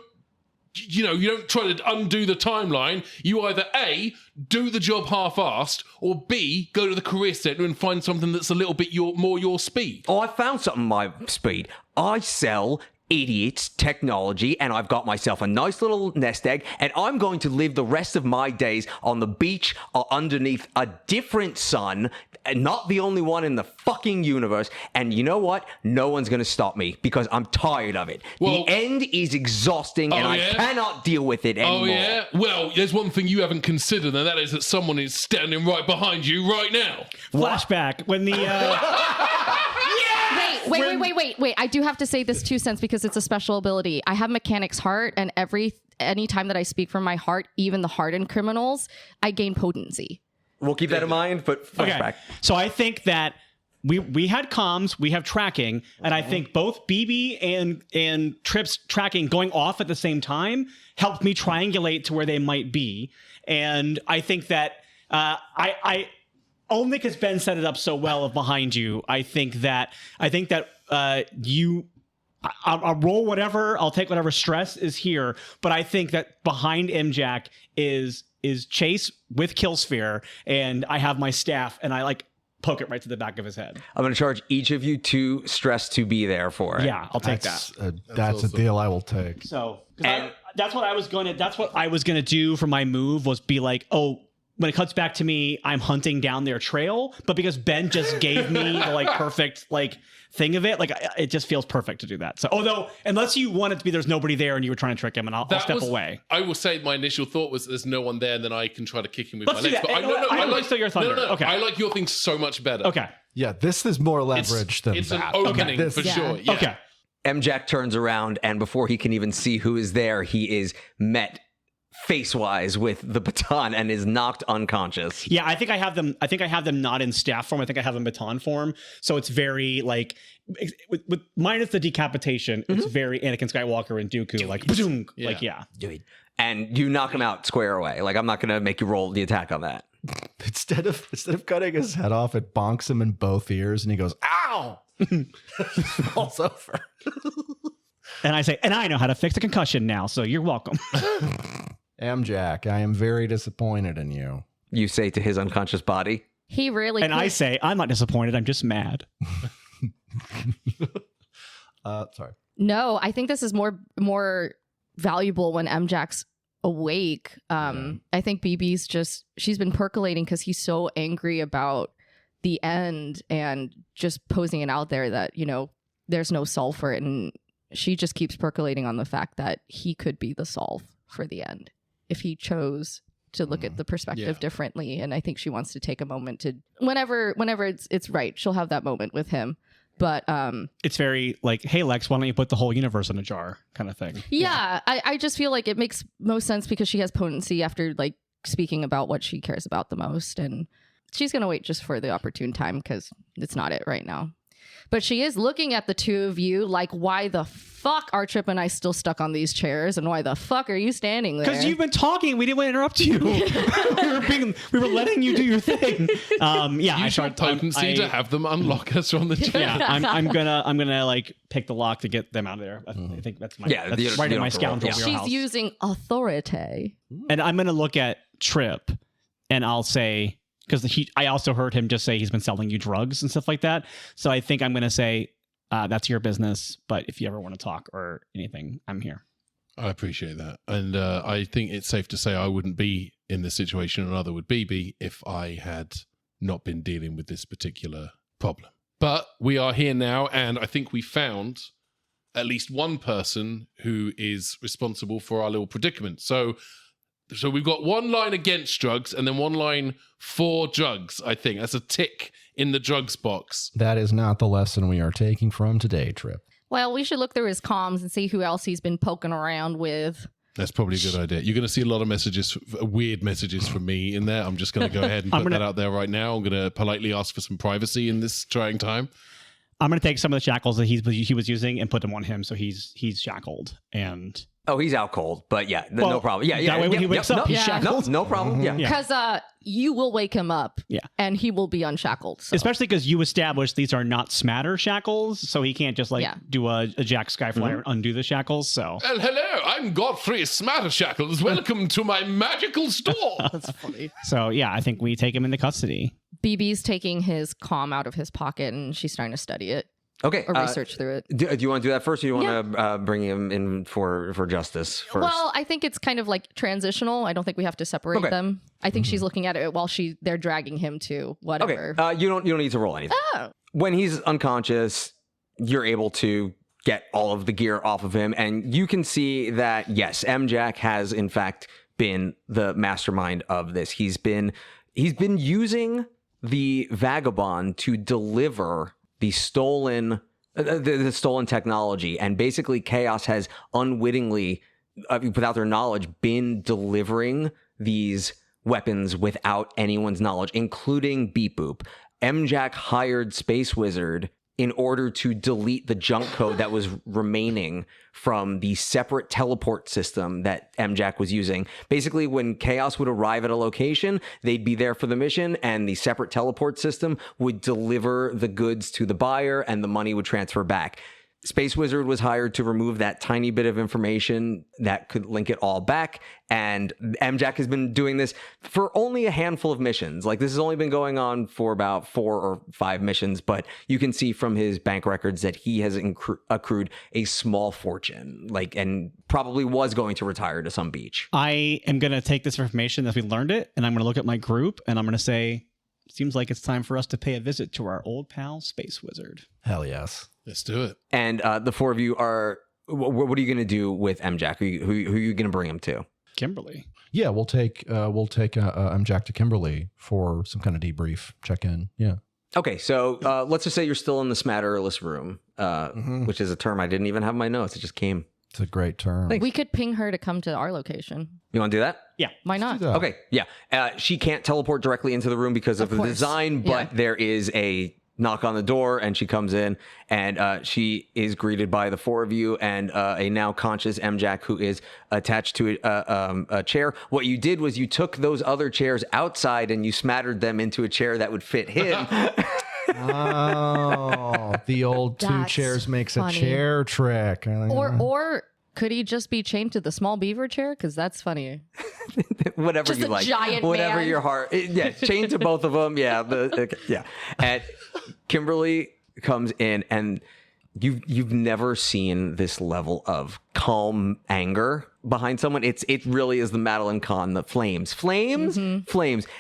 try to undo the timeline. You either A, do the job half-assed, or B, go to the career center and find something that's a little bit more your speed. Oh, I found something my speed. I sell idiots technology, and I've got myself a nice little nest egg, and I'm going to live the rest of my days on the beach or underneath a different sun, and not the only one in the fucking universe. And you know what? No one's going to stop me because I'm tired of it. Well, the end is exhausting, and I cannot deal with it anymore. Oh, yeah? Well, there's one thing you haven't considered, and that is that someone is standing right behind you right now. Flashback when the Wait. I do have to say this 2 cents because it's a special ability. I have mechanic's heart, and any time that I speak from my heart, even the hardened criminals, I gain potency. We'll keep that in mind, but flashback. Okay. So I think that we had comms, we have tracking, and I think both BB and Trip's tracking going off at the same time helped me triangulate to where they might be. And I think that I only because Ben set it up so well of behind you, I think that I'll roll whatever, I'll take whatever stress is here, but I think that behind MJack is Chase with Killsphere, and I have my staff, and I poke it right to the back of his head. I'm going to charge each of you 2 stress to be there for it. Yeah, I'll take that. That's a deal I will take. So, and That's what I was gonna do for my move was be like, oh, when it cuts back to me, I'm hunting down their trail. But because Ben just gave me the like perfect like thing of it, like it just feels perfect to do that. So although unless you want it to be there's nobody there and you were trying to trick him, and I'll step away. I will say my initial thought was there's no one there, and then I can try to kick him with Let's my do legs. that. But I like still your thunder. No. Okay. I like your thing so much better. Okay. Yeah, this is more leverage than It's that. an opening This- for sure. Yeah. Okay. MJack turns around, and before he can even see who is there, he is met face-wise with the baton and is knocked unconscious. Yeah, I think I have them not in staff form. I think I have them baton form. So it's very like with minus the decapitation, it's very Anakin Skywalker and Dooku, like boom, like yeah. And you knock him out square away. Like, I'm not going to make you roll the attack on that. Instead of cutting his head off, it bonks him in both ears, and he goes, "Ow!" Falls over. And I say, and I know how to fix a concussion now, so you're welcome. Jack, I am very disappointed in you. You say to his unconscious body. He really. And I say, I'm not disappointed. I'm just mad. Sorry. No, I think this is more valuable when MJack's awake. I think BB's she's been percolating because he's so angry about the end and just posing it out there that, you know, there's no solve for it. And she just keeps percolating on the fact that he could be the solve for the end if he chose to look at the perspective differently. And I think she wants to take a moment to whenever it's right, she'll have that moment with him. But it's very like, hey Lex, why don't you put the whole universe in a jar kind of thing. Yeah. I just feel like it makes most sense because she has potency after like speaking about what she cares about the most, and she's gonna wait just for the opportune time because it's not it right now. But she is looking at the two of you like, why the fuck are Trip and I still stuck on these chairs? And why the fuck are you standing there? Because you've been talking. We didn't want to interrupt you. we were letting you do your thing. Use your potency to have them unlock us from the chair. Yeah, I'm gonna like pick the lock to get them out of there. I think that's my that's right in my scoundrel wheelhouse. She's using authority. And I'm gonna look at Trip and I'll say, because I also heard him just say he's been selling you drugs and stuff like that. So I think I'm going to say, that's your business. But if you ever want to talk or anything, I'm here. I appreciate that. And I think it's safe to say I wouldn't be in this situation, and neither would BB, if I had not been dealing with this particular problem. But we are here now, and I think we found at least one person who is responsible for our little predicament. So we've got one line against drugs and then one line for drugs, I think. That's a tick in the drugs box. That is not the lesson we are taking from today, Trip. Well, we should look through his comms and see who else he's been poking around with. That's probably a good idea. You're going to see a lot of messages, weird messages from me in there. I'm just going to go ahead and put that out there right now. I'm going to politely ask for some privacy in this trying time. I'm going to take some of the shackles that he was using and put them on him, so he's shackled. And oh, he's out cold, but yeah, no problem. Yeah, that way when he wakes up, he's shackled. No problem. Yeah, because you will wake him up. Yeah, and he will be unshackled. So. Especially because you established these are not smatter shackles, so he can't just do a Jack Skyflyer and undo the shackles. So, well, hello, I'm Godfrey Smatter Shackles. Welcome to my magical store. That's funny. So yeah, I think we take him into custody. BB's taking his comm out of his pocket and she's trying to study it. Okay. Or research through it. Do you want to do that first, or do you want to bring him in for justice first? Well, I think it's kind of like transitional. I don't think we have to separate them. I think she's looking at it while they're dragging him to whatever. Okay. You don't need to roll anything. Oh. When he's unconscious, you're able to get all of the gear off of him, and you can see that yes, MJack has in fact been the mastermind of this. He's been using the Vagabond to deliver the stolen technology, and basically Chaos has unwittingly, without their knowledge, been delivering these weapons without anyone's knowledge, including Beep Boop. MJack hired Space Wizard in order to delete the junk code that was remaining from the separate teleport system that MJack was using. Basically, when Chaos would arrive at a location, they'd be there for the mission, and the separate teleport system would deliver the goods to the buyer, and the money would transfer back. Space Wizard was hired to remove that tiny bit of information that could link it all back. And MJack has been doing this for only a handful of missions. Like, this has only been going on for about 4 or 5 missions, but you can see from his bank records that he has accrued a small fortune, like, and probably was going to retire to some beach. I am going to take this information as we learned it, and I'm going to look at my group, and I'm going to say, seems like it's time for us to pay a visit to our old pal, Space Wizard. Hell yes. Let's do it. And the 4 of you are, what are you going to do with MJack? Who are you going to bring him to? Kimberly. Yeah, we'll take Jack to Kimberly for some kind of debrief, check in. Yeah. Okay, so let's just say you're still in the smatterless room, which is a term I didn't even have in my notes. It just came. It's a great term. We could ping her to come to our location. You want to do that? Yeah. Why not? do that. Okay, yeah. She can't teleport directly into the room because of the course. design, but there is a knock on the door, and she comes in, and she is greeted by the 4 of you and a now conscious MJack who is attached to a chair. What you did was you took those other chairs outside and you smattered them into a chair that would fit him. Oh, the old 2 That's chairs makes funny. a chair trick. Or could he just be chained to the small beaver chair? Because that's funny. Whatever Just you a like. giant Whatever man. your heart. Yeah, chained to both of them. Yeah. Yeah. And Kimberly comes in, and you've never seen this level of calm anger behind someone. It really is the Madeline Kahn, the flames. Flames.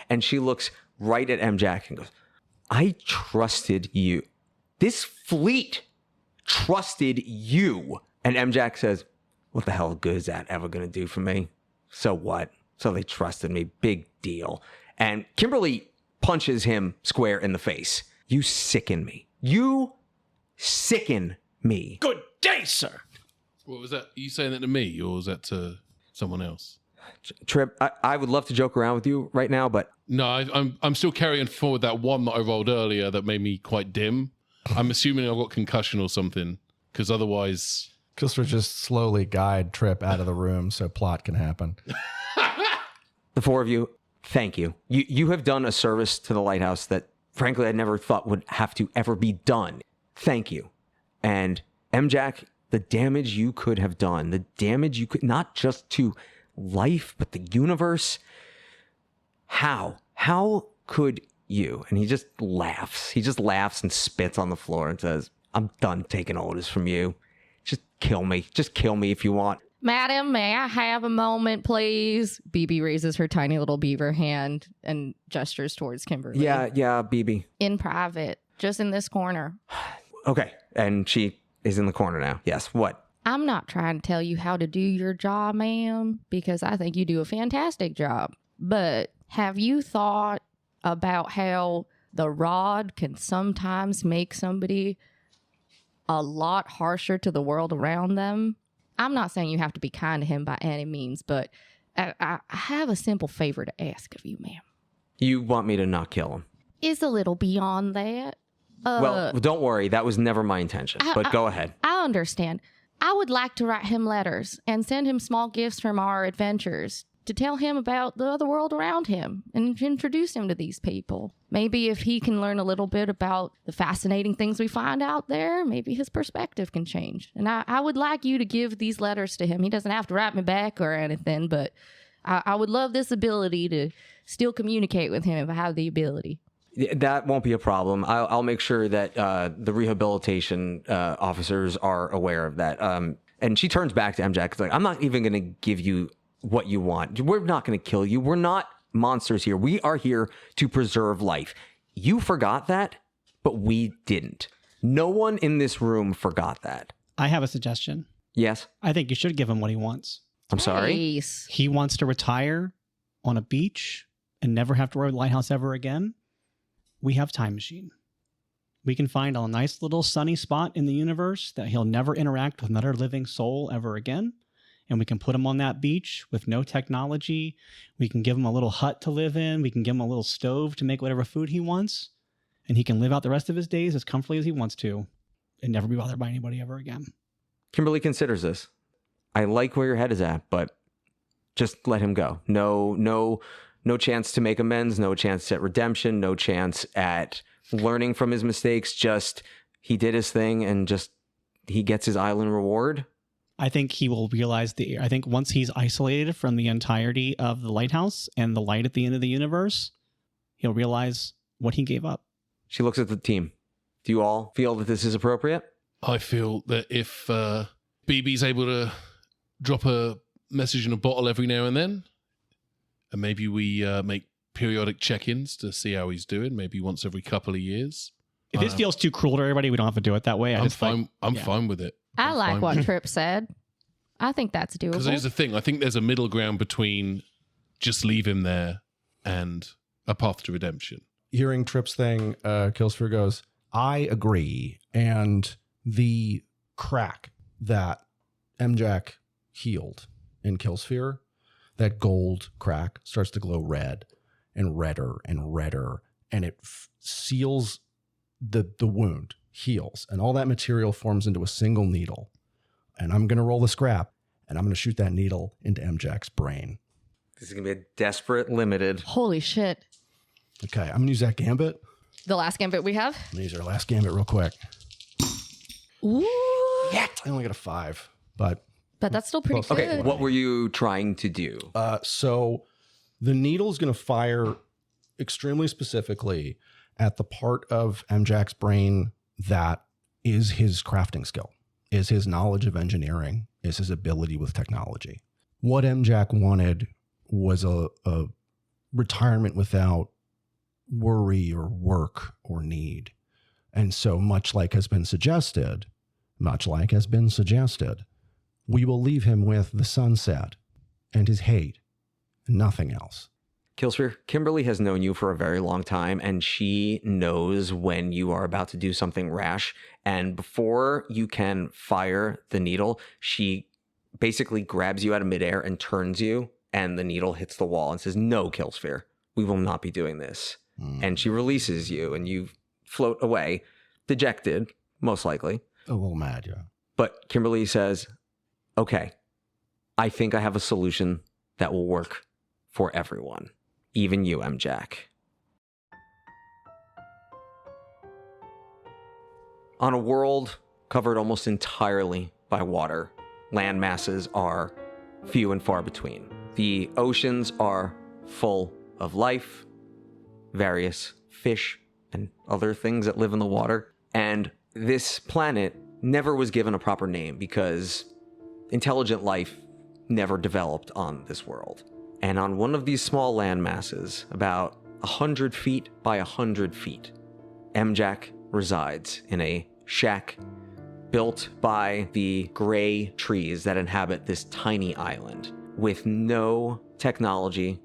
And she looks right at MJack and goes, I trusted you. This fleet trusted you. And MJack says, what the hell good is that ever going to do for me? So what? So they trusted me. Big deal. And Kimberly punches him square in the face. You sicken me. You sicken me. Good day, sir. What was that? Are you saying that to me, or was that to someone else? Trip, I would love to joke around with you right now, but No, I'm still carrying forward that one that I rolled earlier that made me quite dim. I'm assuming I got concussion or something, because otherwise... Killsphere just slowly guide Trip out of the room so plot can happen. the 4 of you, thank you. You have done a service to the Lighthouse that, frankly, I never thought would have to ever be done. Thank you. And MJack, the damage you could have done, the damage you could, not just to life, but the universe. How could you? And he just laughs. He just laughs and spits on the floor and says, I'm done taking orders from you. Just kill me. Just kill me if you want. Madam, may I have a moment, please? BB raises her tiny little beaver hand and gestures towards Kimberly. Yeah, BB. In private, just in this corner. Okay. And she is in the corner now. Yes. What? I'm not trying to tell you how to do your job, ma'am, because I think you do a fantastic job. But have you thought about how the rod can sometimes make somebody a lot harsher to the world around them? I'm not saying you have to be kind to him by any means, but I have a simple favor to ask of you, ma'am. You want me to not kill him? It's a little beyond that. Well, don't worry. That was never my intention. But go ahead. I understand. I would like to write him letters and send him small gifts from our adventures to tell him about the other world around him and introduce him to these people. Maybe if he can learn a little bit about the fascinating things we find out there, maybe his perspective can change. And I would like you to give these letters to him. He doesn't have to write me back or anything, but I would love this ability to still communicate with him if I have the ability. That won't be a problem. I'll make sure that the rehabilitation officers are aware of that. And she turns back to MJack. It's like, I'm not even going to give you what you want. We're not going to kill you. We're not monsters here. We are here to preserve life. You forgot that, but we didn't. No one in this room forgot that. I have a suggestion. Yes? I think you should give him what he wants. I'm sorry? Nice. He wants to retire on a beach and never have to worry about the lighthouse ever again. We have Time Machine. We can find a nice little sunny spot in the universe that he'll never interact with another living soul ever again. And we can put him on that beach with no technology. We can give him a little hut to live in. We can give him a little stove to make whatever food he wants. And he can live out the rest of his days as comfortably as he wants to and never be bothered by anybody ever again. Kimberly considers this. I like where your head is at, but just let him go. No chance to make amends, no chance at redemption, no chance at learning from his mistakes. Just, he did his thing and just he gets his island reward. I think he will realize I think once he's isolated from the entirety of the lighthouse and the light at the end of the universe, he'll realize what he gave up. She looks at the team. Do you all feel that this is appropriate? I feel that if BB's able to drop a message in a bottle every now and then, and maybe we make periodic check-ins to see how he's doing, maybe once every couple of years. If this feels too cruel to everybody, we don't have to do it that way. I'm fine with it. I like fine what with it. Tripp said. I think that's doable. Because here's the thing. I think there's a middle ground between just leave him there and a path to redemption. Hearing Tripp's thing, Killsphere goes, I agree. And the crack that MJack healed in Killsphere, that gold crack starts to glow red and redder, and it seals the wound, heals, and all that material forms into a single needle. And I'm going to roll the scrap, and I'm going to shoot that needle into MJack's brain. This is going to be a desperate limited. Holy shit. Okay, I'm going to use that gambit. The last gambit we have? I'm going to use our last gambit real quick. Ooh. I only got a 5, but But that's still pretty good. Okay, what were you trying to do? so the needle is going to fire extremely specifically at the part of MJack's brain that is his crafting skill, is his knowledge of engineering, is his ability with technology. What MJack wanted was a retirement without worry or work or need. And so much like has been suggested, we will leave him with the sunset and his hate and nothing else. Killsphere, Kimberly has known you for a very long time, and she knows when you are about to do something rash. And before you can fire the needle, she basically grabs you out of midair and turns you, and the needle hits the wall and says, "No, Killsphere, we will not be doing this." And she releases you, and you float away, dejected, most likely. A little mad, yeah. But Kimberly says, "Okay, I think I have a solution that will work for everyone. Even you, MJack." On a world covered almost entirely by water, land masses are few and far between. The oceans are full of life, various fish and other things that live in the water. And this planet never was given a proper name because intelligent life never developed on this world. And on one of these small land masses, about 100 feet by 100 feet, MJack resides in a shack built by the gray trees that inhabit this tiny island with no technology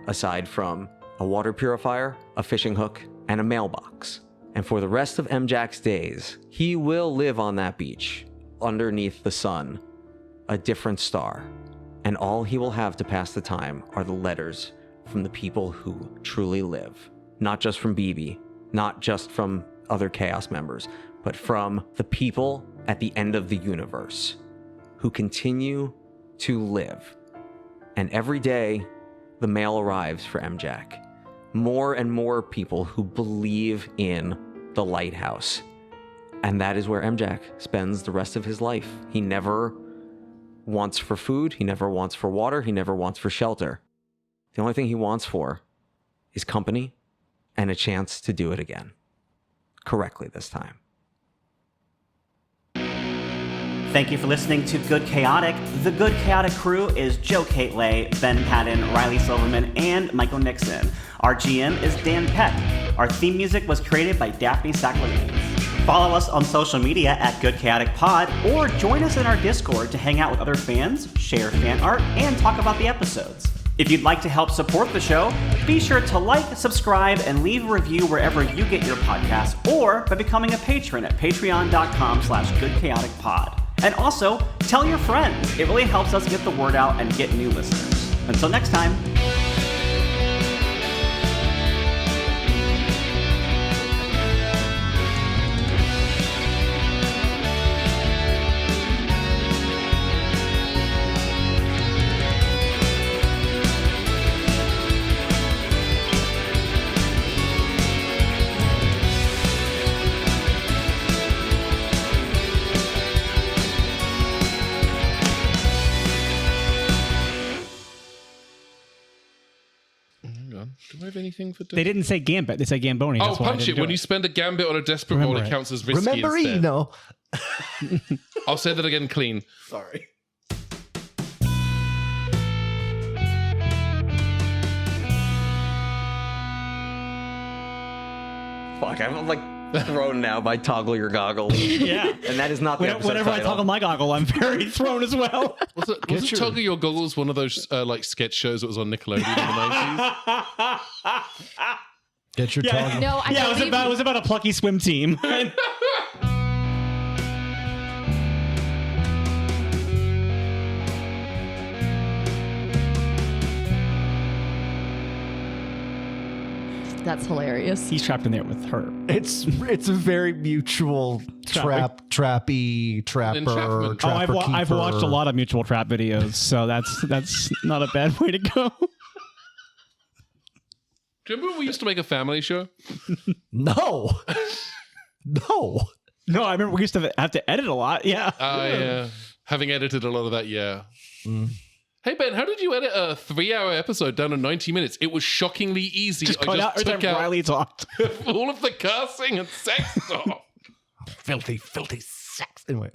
aside from a water purifier, a fishing hook, and a mailbox. And for the rest of MJack's days, he will live on that beach, underneath the sun, a different star. And all he will have to pass the time are the letters from the people who truly live. Not just from BB, not just from other Chaos members, but from the people at the end of the universe who continue to live. And every day, the mail arrives for MJack. More and more people who believe in the Lighthouse. And that is where MJack spends the rest of his life. He never wants for food, he never wants for water, he never wants for shelter. The only thing he wants for is company and a chance to do it again. Correctly this time. Thank you for listening to Good Chaotic. The Good Chaotic crew is Châu Kate Lê, Ben Paddon, Riley Silverman, and Michael Nixon. Our GM is Dan Peck. Our theme music was created by Daphne Sacklin. Follow us on social media at Good Chaotic Pod, or join us in our Discord to hang out with other fans, share fan art, and talk about the episodes. If you'd like to help support the show, be sure to like, subscribe, and leave a review wherever you get your podcasts, or by becoming a patron at patreon.com/goodchaoticpod. And also, tell your friends. It really helps us get the word out and get new listeners. Until next time. Hang on. Do I have anything for? They didn't say gambit. They said gamboni. Oh, That's why I punch didn't it. do When you spend a gambit on a desperate roll, Remember it it. counts as risky instead. Rememberino. I'll say that again clean. Sorry. Fuck, I'm like thrown now by toggle your goggles. Yeah. And that is not the episode Whenever I title. toggle my goggle, I'm very thrown as well. Wasn't Toggle Your Goggles one of those like sketch shows that was on Nickelodeon in the 90s? Get your tongue. No, I Yeah, believe it was about a plucky swim team. that's hilarious. He's trapped in there with her. It's a very mutual trappy, trapper, Entrapment. trapper I've keeper. watched a lot of mutual trap videos, so that's not a bad way to go. Do you remember when we used to make a family show? No. No. No, I remember we used to have to edit a lot. Yeah. Yeah. Having edited a lot of that, yeah. Hey, Ben, how did you edit a 3-hour episode down to 90 minutes? It was shockingly easy. Just cut out every time Riley talked. all of the cursing and sex talk. Filthy sex. Anyway,